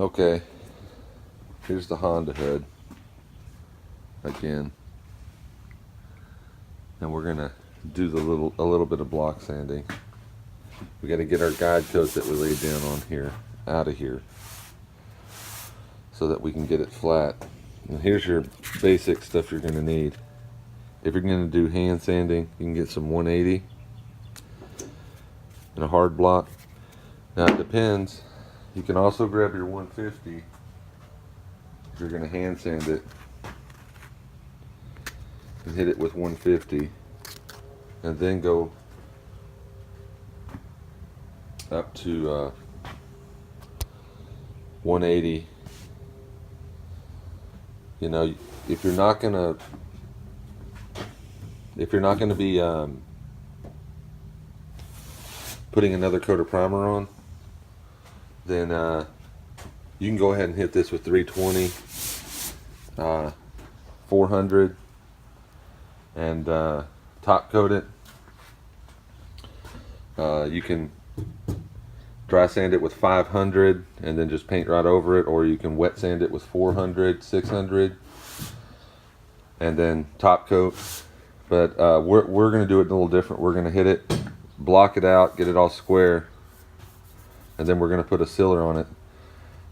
Okay, here's the Honda hood again, and we're gonna do a little bit of block sanding. We got to get our guide coat that we laid down on here out of here so that we can get it flat. And here's your basic stuff you're gonna need. If you're gonna do hand sanding, you can get some 180 and a hard block. Now it depends. You can also grab your 150 if you're gonna hand sand it and hit it with 150, and then go up to 180. You know, if you're not gonna be putting another coat of primer on, then you can go ahead and hit this with 320, 400, and top coat it. You can dry sand it with 500 and then just paint right over it, or you can wet sand it with 400, 600, and then top coat. But we're going to do it a little different. We're going to hit it, block it out, get it all square, and then we're going to put a sealer on it.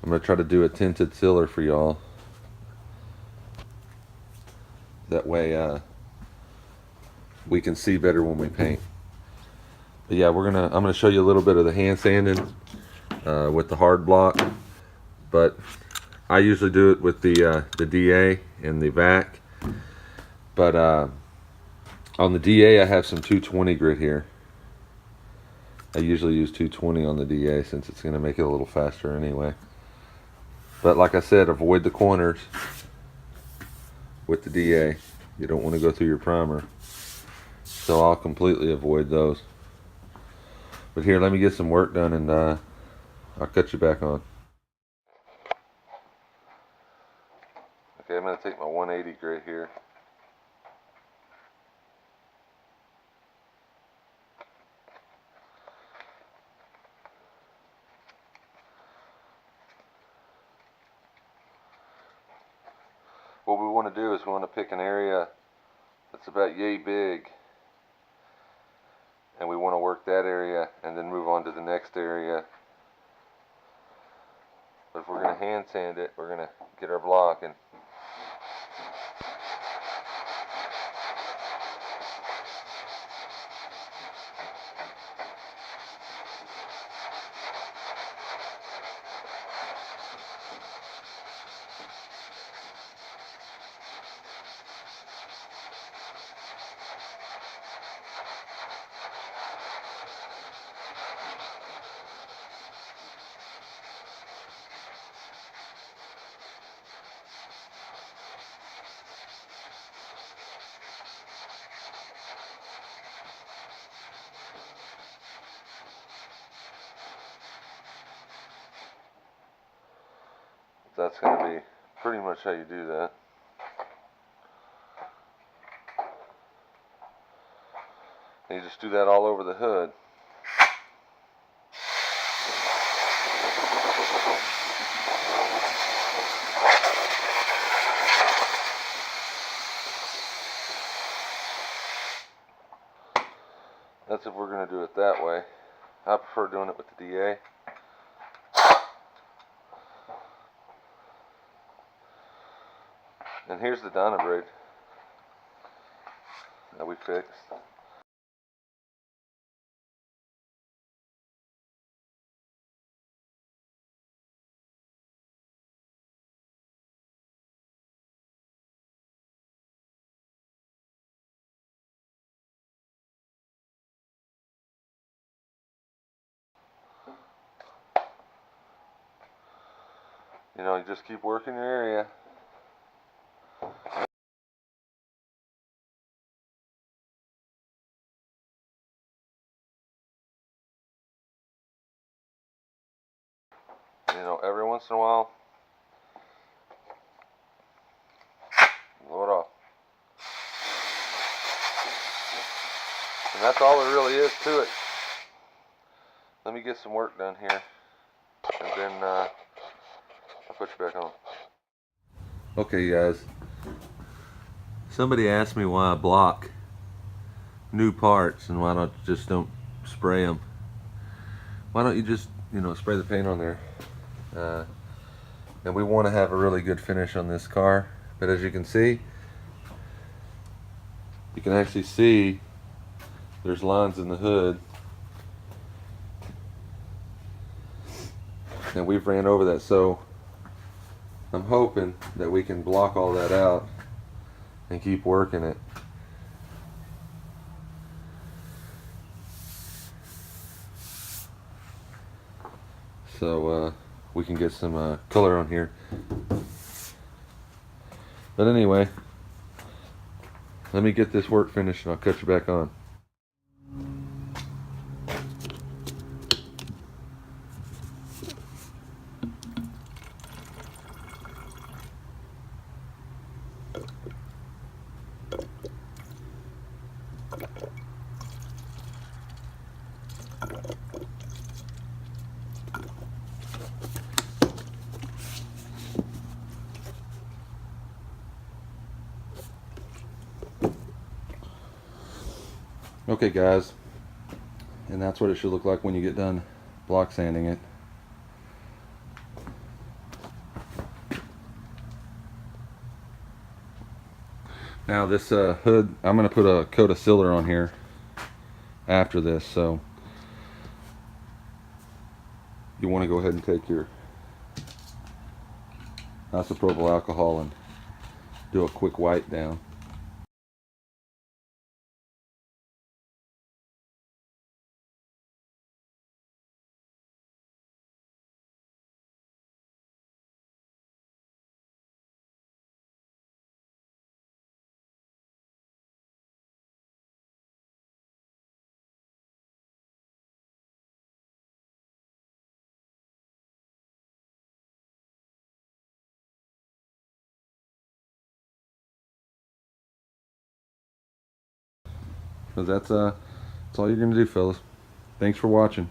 I'm going to try to do a tinted sealer for y'all. That way we can see better when we paint. But yeah, I'm gonna show you a little bit of the hand sanding with the hard block, but I usually do it with the DA and the VAC. But on the DA, I have some 220 grit here. I usually use 220 on the DA since it's gonna make it a little faster anyway. But like I said, avoid the corners with the DA. You don't want to go through your primer, so I'll completely avoid those. But here, let me get some work done, and I'll cut you back on. Okay, I'm going to take my 180 grit here. What we want to do is we want to pick an area that's about yay big, and we want to work that area and then move on to the next area. But if we're going to hand sand it, we're going to get our block and that's going to be pretty much how you do that. And you just do that all over the hood. That's if we're going to do it that way. I prefer doing it with the DA. And here's the Dynabrade that we fixed. You know, you just keep working your area. You know, every once in a while, blow it off. And that's all there really is to it. Let me get some work done here, and then I'll put you back on. Okay, guys. Somebody asked me why I block new parts and why don't spray them. Why don't you just, spray the paint on there? And we want to have a really good finish on this car, but as you can see, you can actually see there's lines in the hood, and we've ran over that. So I'm hoping that we can block all that out and keep working it. So we can get some color on here. But anyway, let me get this work finished and I'll cut you back on. Okay guys, and that's what it should look like when you get done block sanding it. Now this hood, I'm going to put a coat of Silver on here after this, so you want to go ahead and take your isopropyl alcohol and do a quick wipe down. So that's all you're going to do, fellas. Thanks for watching.